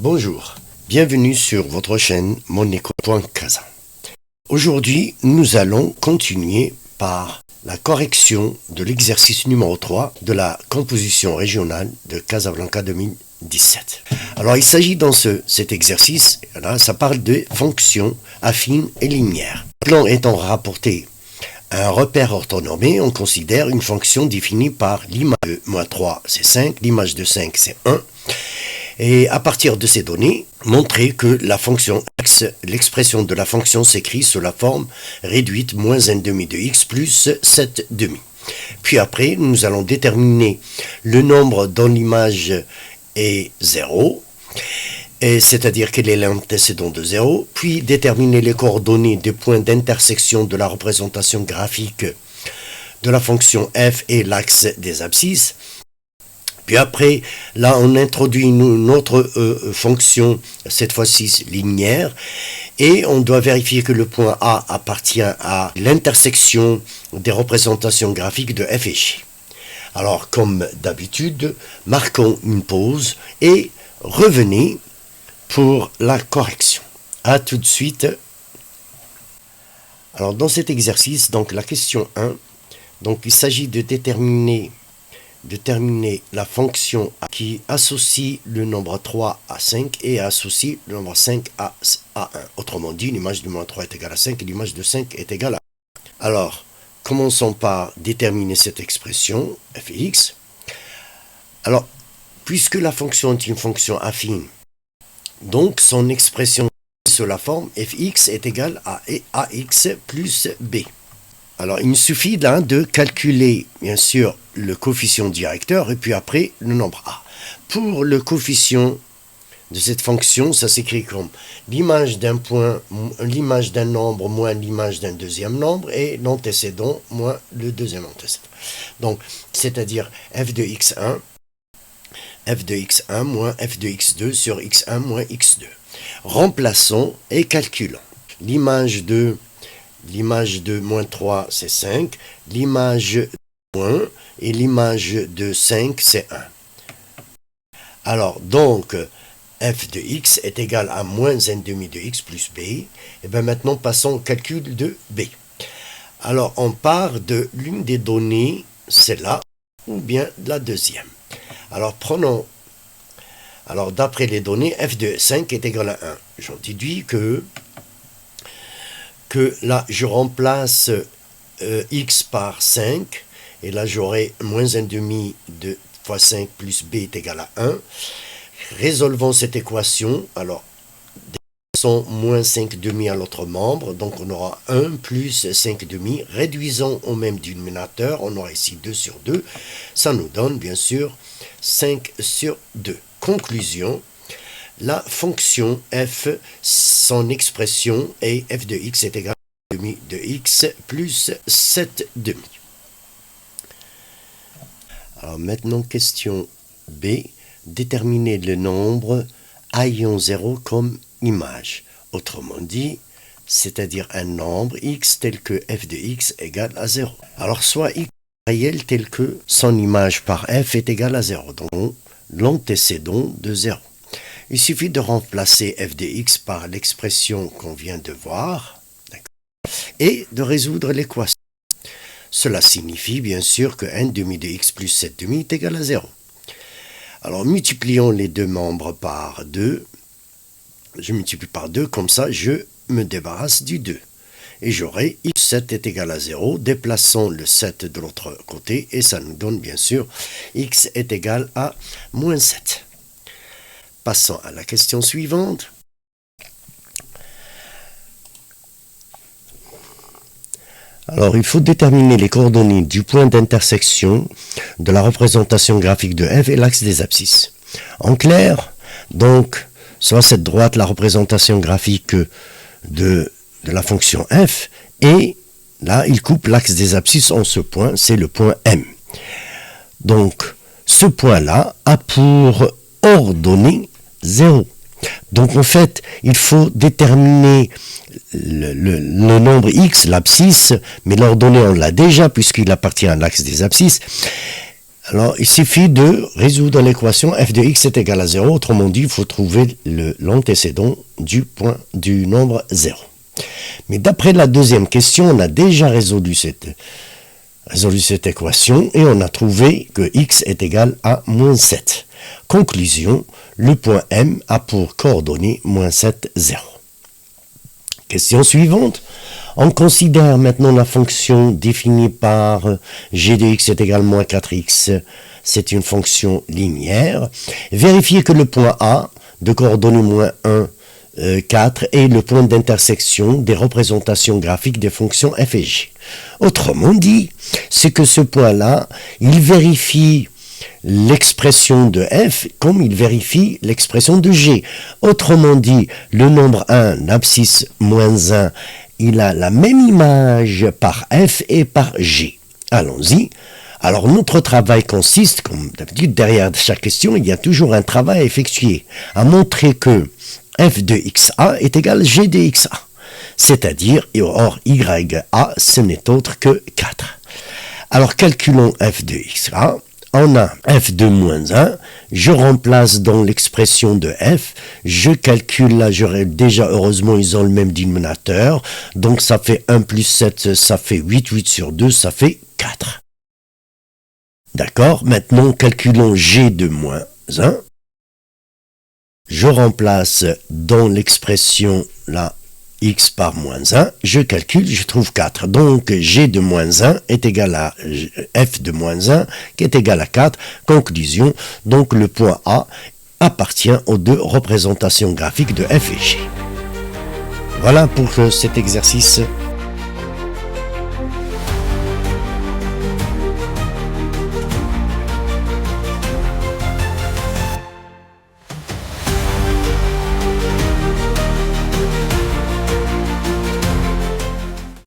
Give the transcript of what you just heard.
Bonjour, bienvenue sur votre chaîne monéco.casa. Aujourd'hui, nous allons continuer par la correction de l'exercice numéro 3 de la composition régionale de Casablanca 2017. Alors, il s'agit dans cet exercice, là, ça parle de fonctions affines et linéaires. Le plan étant rapporté à un repère orthonormé, on considère une fonction définie par l'image de -3, c'est 5, l'image de 5, c'est 1. Et à partir de ces données, montrer que la fonction x, l'expression de la fonction s'écrit sous la forme réduite -1/2 de x plus 7/2. Puis après, nous allons déterminer le nombre dont l'image est 0, c'est-à-dire quel est l'antécédent de 0, puis déterminer les coordonnées des points d'intersection de la représentation graphique de la fonction f et l'axe des abscisses. Puis après, là, on introduit une autre fonction, cette fois-ci linéaire, et on doit vérifier que le point A appartient à l'intersection des représentations graphiques de f et g. Alors, comme d'habitude, marquons une pause et revenez pour la correction. A tout de suite. Alors, dans cet exercice, donc la question 1, donc il s'agit de déterminer la fonction qui associe le nombre 3 à 5 et associe le nombre 5 à 1. Autrement dit, l'image de -3 est égale à 5 et l'image de 5 est égale à 1. Alors, commençons par déterminer cette expression, f et x. Alors, puisque la fonction est une fonction affine, donc son expression sous la forme fx est égale à ax plus b. Alors, il me suffit là de calculer, bien sûr, le coefficient directeur et puis après le nombre a. Pour le coefficient de cette fonction, ça s'écrit comme l'image d'un point, l'image d'un nombre moins l'image d'un deuxième nombre et l'antécédent moins le deuxième antécédent. Donc, c'est-à-dire f de x1 moins f de x2 sur x1 moins x2. Remplaçons et calculons. L'image de -3, c'est 5. L'image de moins et l'image de 5, c'est 1. Alors, donc, f de x est égal à -1/2 de x plus b. Et bien maintenant, passons au calcul de b. Alors, on part de l'une des données, celle-là, ou bien de la deuxième. Alors, prenons... Alors, d'après les données, f de 5 est égal à 1. J'en déduis que là, je remplace x par 5, et là, j'aurai -1/2 de fois 5 plus b est égal à 1. Résolvons cette équation. Alors, déplaçons -5/2 à l'autre membre, donc on aura 1 plus 5/2. Réduisons au même dénominateur, on aura ici 2 sur 2. Ça nous donne, bien sûr, 5 sur 2. Conclusion. La fonction f, son expression est f de x est égal à demi de x plus 7/2. Alors maintenant, question B. Déterminer le nombre ayant 0 comme image. Autrement dit, c'est-à-dire un nombre x tel que f de x égale à 0. Alors soit x réel tel que son image par f est égale à 0, donc l'antécédent de 0. Il suffit de remplacer f de x par l'expression qu'on vient de voir et de résoudre l'équation. Cela signifie bien sûr que 1/2 de x plus 7/2 est égal à 0. Alors multiplions les deux membres par 2. Je multiplie par 2, comme ça je me débarrasse du 2. Et j'aurai x7 est égal à 0. Déplaçons le 7 de l'autre côté et ça nous donne bien sûr x est égal à -7. Passons à la question suivante. Alors, il faut déterminer les coordonnées du point d'intersection de la représentation graphique de f et l'axe des abscisses. En clair, donc, soit cette droite, la représentation graphique de la fonction f, et là, il coupe l'axe des abscisses en ce point, c'est le point M. Donc, ce point-là a pour ordonnée 0. Donc en fait, il faut déterminer le nombre x, l'abscisse, mais l'ordonnée on l'a déjà puisqu'il appartient à l'axe des abscisses. Alors, il suffit de résoudre l'équation f de x est égal à 0. Autrement dit, il faut trouver l'antécédent du nombre 0. Mais d'après la deuxième question, on a déjà résolu cette équation et on a trouvé que x est égal à moins 7. Conclusion, le point M a pour coordonnée moins 7, 0. Question suivante. On considère maintenant la fonction définie par g de x est égal à moins 4x. C'est une fonction linéaire. Vérifiez que le point A de coordonnées moins 1, 4 est le point d'intersection des représentations graphiques des fonctions f et g. Autrement dit, c'est que ce point-là, il vérifie l'expression de f comme il vérifie l'expression de g. Autrement dit, le nombre 1, l'abscisse moins 1, il a la même image par f et par g. Allons-y. Alors notre travail consiste, comme d'habitude, derrière chaque question, il y a toujours un travail à effectuer, à montrer que f de xa est égal à g de xa. C'est-à-dire, or ya, ce n'est autre que 4. Alors calculons f de xa. On a f de moins 1, je remplace dans l'expression de f, je calcule là, déjà heureusement ils ont le même dénominateur, donc ça fait 1 plus 7, ça fait 8, 8 sur 2, ça fait 4. D'accord, maintenant calculons g de moins 1, je remplace dans l'expression là, x par moins 1, je calcule, je trouve 4. Donc, g de moins 1 est égal à f de moins 1 qui est égal à 4. Conclusion, donc le point A appartient aux deux représentations graphiques de f et g. Voilà pour cet exercice.